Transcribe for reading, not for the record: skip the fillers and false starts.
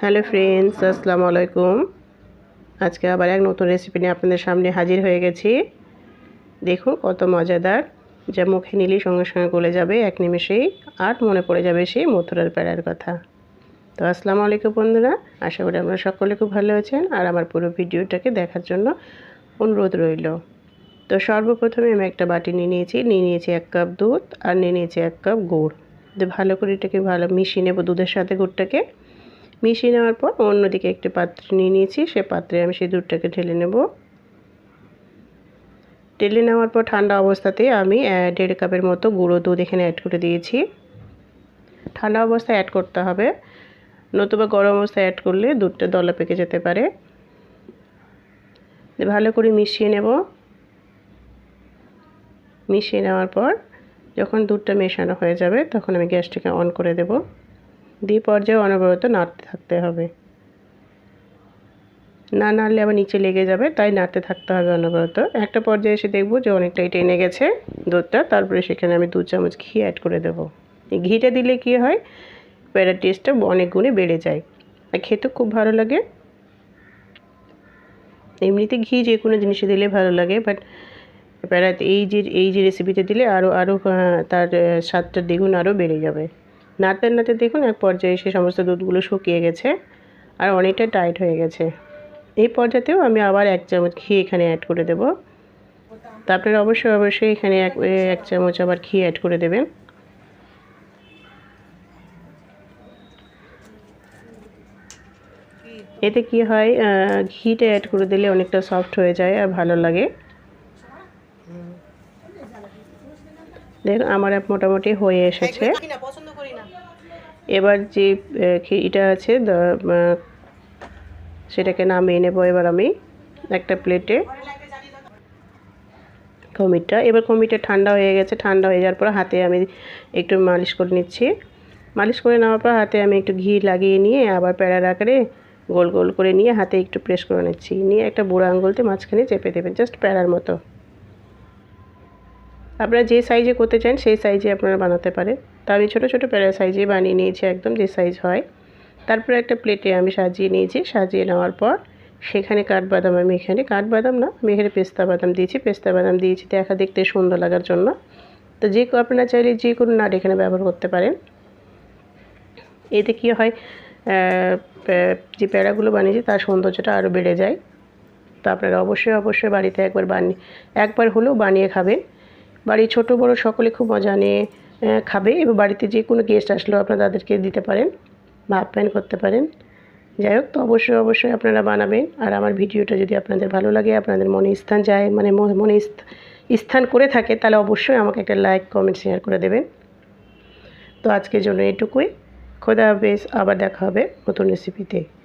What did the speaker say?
Hello friends, আসসালামু আলাইকুম। আজকে আবার এক নতুন রেসিপি নিয়ে আপনাদের সামনে হাজির হয়ে গেছি। দেখুন কত মজাদার, যা মুখে নিলেই সঙ্গে সঙ্গে গলে যাবে এক নিমেষেই, আর মনে পড়ে যাবে সেই মথুরার প্যাড়ার কথা। তো আসসালামু আলাইকুম বন্ধুরা, আশা করি আপনারা সকলে খুব ভালো আছেন আর আমার পুরো ভিডিওটাকে দেখার জন্য অনুরোধ রইল। তো সর্বপ্রথমে আমি একটা বাটি নিয়ে নিয়েছি 1 কাপ দুধ আর নিয়ে নিয়েছি 1 কাপ গুড়। তো ভালো করে এটাকে মিশিয়ে নেব দুধের সাথে গুড়টাকে। মিশিয়ে নেওয়ার পর অন্যদিকে একটি পাত্র নিয়ে নিয়েছি, সে পাত্রে আমি সেই দুধটাকে ঢেলে নেব। ঢেলে নেওয়ার পর ঠান্ডা অবস্থাতে আমি 1.5 কাপের মতো গুঁড়ো দুধ এখানে অ্যাড করে দিয়েছি। ঠান্ডা অবস্থায় অ্যাড করতে হবে, নতুবা গরম অবস্থায় অ্যাড করলে দুধটা দলা পেকে যেতে পারে। ভালো করে মিশিয়ে নেব। মিশিয়ে নেওয়ার পর যখন দুধটা মেশানো হয়ে যাবে তখন আমি গ্যাসটাকে অন করে দেব। দিয়ে পর্যায়ে অনবরত নাড়তে থাকতে হবে, না নাড়লে আবার নিচে লেগে যাবে, তাই নাড়তে থাকতে হবে অনবরত। একটা পর্যায়ে এসে দেখব যে অনেকটাই টেনে গেছে দুধটা, তারপরে সেখানে আমি 2 চামচ ঘি অ্যাড করে দেব। এই ঘিটা দিলে কি হয়, প্যাড়ার টেস্টটা অনেক গুণে বেড়ে যায় আর খেতে খুব ভালো লাগে। এমনিতে ঘি যে কোনো জিনিসে দিলে ভালো লাগে, বাট প্যাড়াতে এই যে রেসিপিতে দিলে আরও তার স্বাদটা দ্বিগুণ আরও বেড়ে যাবে। নাড়তে নাড়তে দেখুন এক পর্যায়ে এসে সমস্ত দুধগুলো শুকিয়ে গেছে আর অনেকটা টাইট হয়ে গেছে। এই পর্যায়েও আমি আবার 1 চামচ ঘি এখানে অ্যাড করে দেব। তো আপনারা অবশ্যই এখানে 1 চামচ আবার ঘি অ্যাড করে দেবেন। এতে কি হয়, ঘিটা অ্যাড করে দিলে অনেকটা সফট হয়ে যায় আর ভালো লাগে। দেখুন আমার মোটামুটি হয়ে এসেছে। এবার যে ঘিটা আছে সেটাকে নামিয়ে নেব এবার আমি একটা প্লেটে। এবার কমিটা ঠান্ডা হয়ে গেছে। ঠান্ডা হয়ে যাওয়ার পর হাতে আমি একটু মালিশ করে নিচ্ছি। মালিশ করে নেওয়ার পর হাতে আমি একটু ঘি লাগিয়ে নিয়ে আবার প্যাড়ার আকারে গোল গোল করে নিয়ে হাতে একটু প্রেস করে নিচ্ছি। নিয়ে একটা বুড়ো আঙুলতে মাঝখানে চেপে দেবেন, জাস্ট প্যাড়ার মতো। আপনারা যে সাইজে করতে চান সেই সাইজে আপনারা বানাতে পারেন। তো আমি ছোটো ছোটো প্যাড়ার সাইজে বানিয়ে নিয়েছি, একদম যে সাইজ হয়। তারপরে একটা প্লেটে আমি সাজিয়ে নিয়েছি। সাজিয়ে নেওয়ার পর সেখানে কাঠবাদাম, আমি এখানে পেস্তা বাদাম দিয়েছি। পেস্তা বাদাম দিয়েছি দেখতে সুন্দর লাগার জন্য। তো আপনারা চাইলে যে কোনো নাট এখানে ব্যবহার করতে পারেন। এতে কী হয়, যে প্যাড়াগুলো বানিয়েছি তার সৌন্দর্যটা আরও বেড়ে যায়। তো আপনারা অবশ্যই বাড়িতে একবার হলেও বানিয়ে খাবেন। বাড়ির ছোটো বড়ো সকলে খুব মজা নিয়ে খাবে, এবং বাড়িতে যে কোনো গেস্ট আসলেও আপনারা তাদেরকে দিতে পারেন বা আপ্যায়ন করতে পারেন। যাই হোক, তো অবশ্যই আপনারা বানাবেন। আর আমার ভিডিওটা যদি আপনাদের ভালো লাগে, আপনাদের মনে স্থান যায়, মনে স্থান করে থাকে, তাহলে অবশ্যই আমাকে একটা লাইক, কমেন্ট, শেয়ার করে দেবেন। তো আজকের জন্য এটুকুই। খোদা হাফেজ, আবার দেখা হবে নতুন রেসিপিতে।